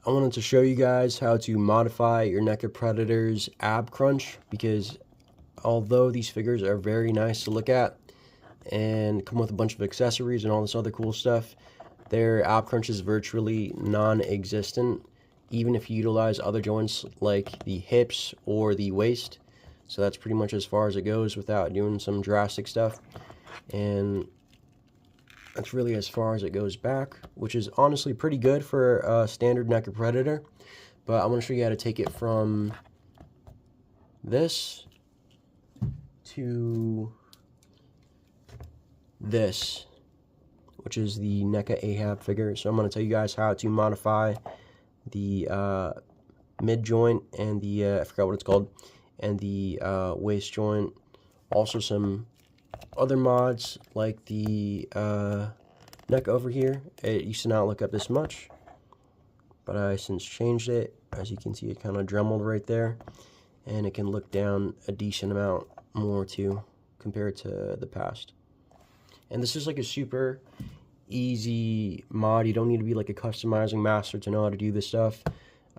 I wanted to show you guys how to modify your Neca Predator's ab crunch, because although these figures are very nice to look at and come with a bunch of accessories and all this other cool stuff, their ab crunch is virtually non-existent, even if you utilize other joints like the hips or the waist. So that's pretty much as far as it goes without doing some drastic stuff. And that's really as far as it goes back, which is honestly pretty good for a standard Neca Predator. But I'm going to show you how to take it from this to this, which is the Neca Ahab figure. So I'm going to tell you guys how to modify the mid joint and the, I forgot what it's called, and the waist joint. Also some other mods like the neck over here. It used to not look up this much, but I since changed it. As you can see, it kind of dremeled right there, and it can look down a decent amount more too compared to the past. And this is like a super easy mod. You don't need to be like a customizing master to know how to do this stuff.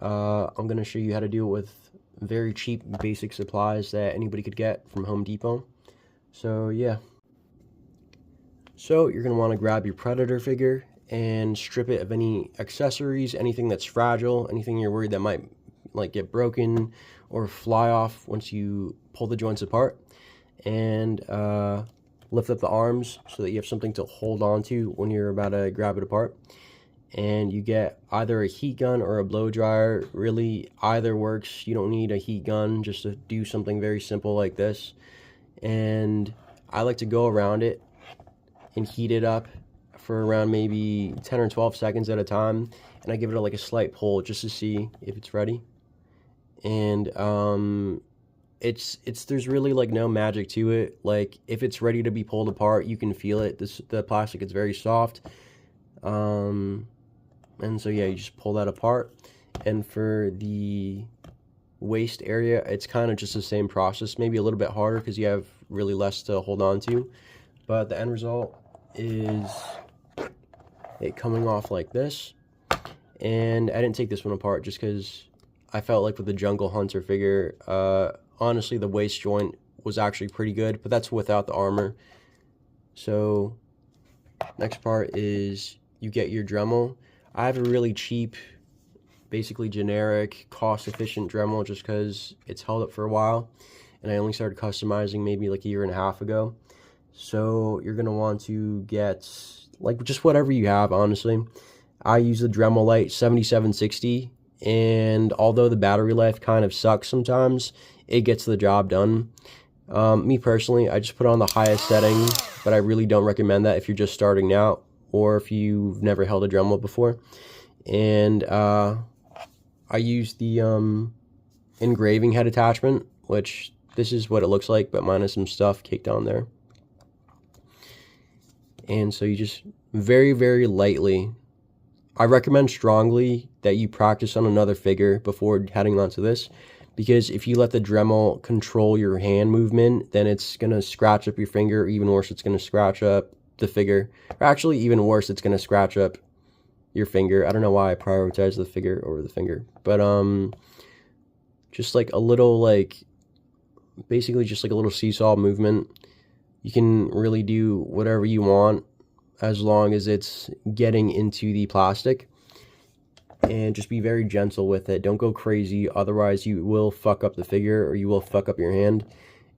I'm going to show you how to do it with very cheap basic supplies that anybody could get from Home Depot. So yeah, so you're going to want to grab your Predator figure and strip it of any accessories, anything that's fragile, anything you're worried that might like get broken or fly off once you pull the joints apart, and lift up the arms so that you have something to hold on to when you're about to grab it apart. And you get either a heat gun or a blow dryer. Really, either works. You don't need a heat gun just to do something very simple like this. And I like to go around it and heat it up for around maybe 10 or 12 seconds at a time, and I give it like a slight pull just to see if it's ready. And there's really like no magic to it. Like if it's ready to be pulled apart, you can feel it. The plastic is very soft, and so yeah, you just pull that apart. And for the waist area, it's kind of just the same process, maybe a little bit harder because you have really less to hold on to, but the end result is it coming off like this. And I didn't take this one apart just because I felt like with the Jungle Hunter figure, honestly the waist joint was actually pretty good, but that's without the armor. So next part is you get your Dremel. I have a really cheap, basically generic, cost-efficient Dremel just because it's held up for a while, and I only started customizing maybe like a year and a half ago. So you're going to want to get like just whatever you have, honestly. I use the Dremel Lite 7760, and although the battery life kind of sucks sometimes, it gets the job done. Me personally, I just put on the highest setting, but I really don't recommend that if you're just starting out or if you've never held a Dremel before. And I use the engraving head attachment, which this is what it looks like, but minus some stuff caked on there. And so you just very, very lightly, I recommend strongly that you practice on another figure before heading onto this, because if you let the Dremel control your hand movement, then it's going to scratch up your finger, or even worse, it's going to scratch up the figure. Or actually, even worse, it's going to scratch up your finger. I don't know why I prioritize the figure over the finger, but just like a little, like basically just like a little seesaw movement. You can really do whatever you want as long as it's getting into the plastic, and just be very gentle with it. Don't go crazy, otherwise you will fuck up the figure or you will fuck up your hand.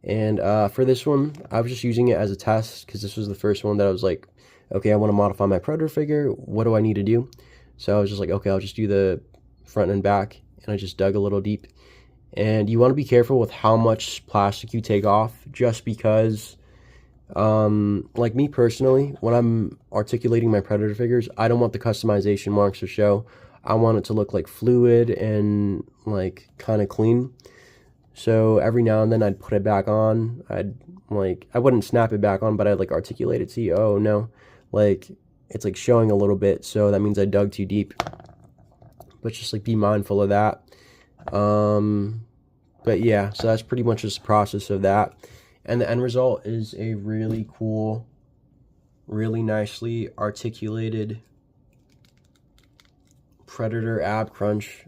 And for this one, I was just using it as a test because this was the first one that I was like, okay, I want to modify my Predator figure. What do I need to do? So I was just like, okay, I'll just do the front and back, and I just dug a little deep. And you want to be careful with how much plastic you take off, just because like me personally, when I'm articulating my Predator figures, I don't want the customization marks to show. I want it to look like fluid and like kind of clean. So every now and then I'd put it back on. I wouldn't snap it back on, but I'd like articulate it, see, oh no, like it's like showing a little bit, so that means I dug too deep. But just like be mindful of that. But yeah, so that's pretty much just the process of that. And the end result is a really cool, really nicely articulated Predator ab crunch.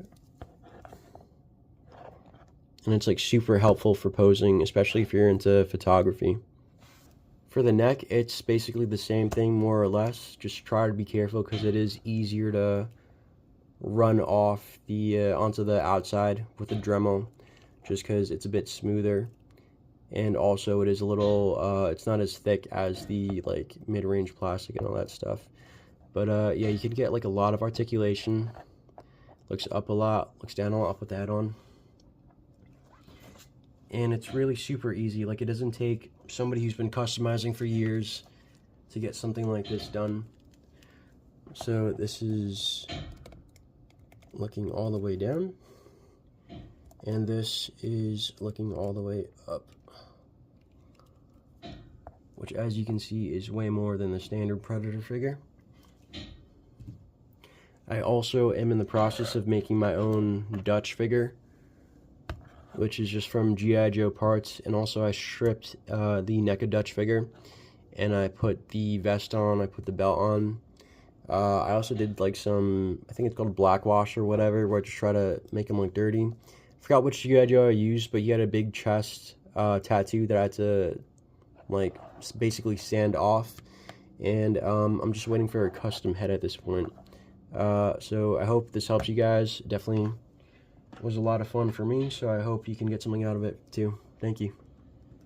And it's like super helpful for posing, especially if you're into photography. For the neck, it's basically the same thing, more or less. Just try to be careful because it is easier to run off the onto the outside with the Dremel, just because it's a bit smoother, and also it is a little it's not as thick as the like mid-range plastic and all that stuff. But yeah, you can get like a lot of articulation. Looks up a lot, looks down a lot. I'll put that on. And it's really super easy. Like, it doesn't take somebody who's been customizing for years to get something like this done. So this is looking all the way down, and this is looking all the way up, which, as you can see, is way more than the standard Predator figure. I also am in the process of making my own Dutch figure, which is just from G.I. Joe parts, and also I stripped the Neca Dutch figure, and I put the vest on, I put the belt on. I also did like some, I think it's called black wash or whatever, where I just try to make him look dirty. I forgot which G.I. Joe I used, but he had a big chest tattoo that I had to like basically sand off, and I'm just waiting for a custom head at this point. So I hope this helps you guys. Definitely was a lot of fun for me, so I hope you can get something out of it too. Thank you.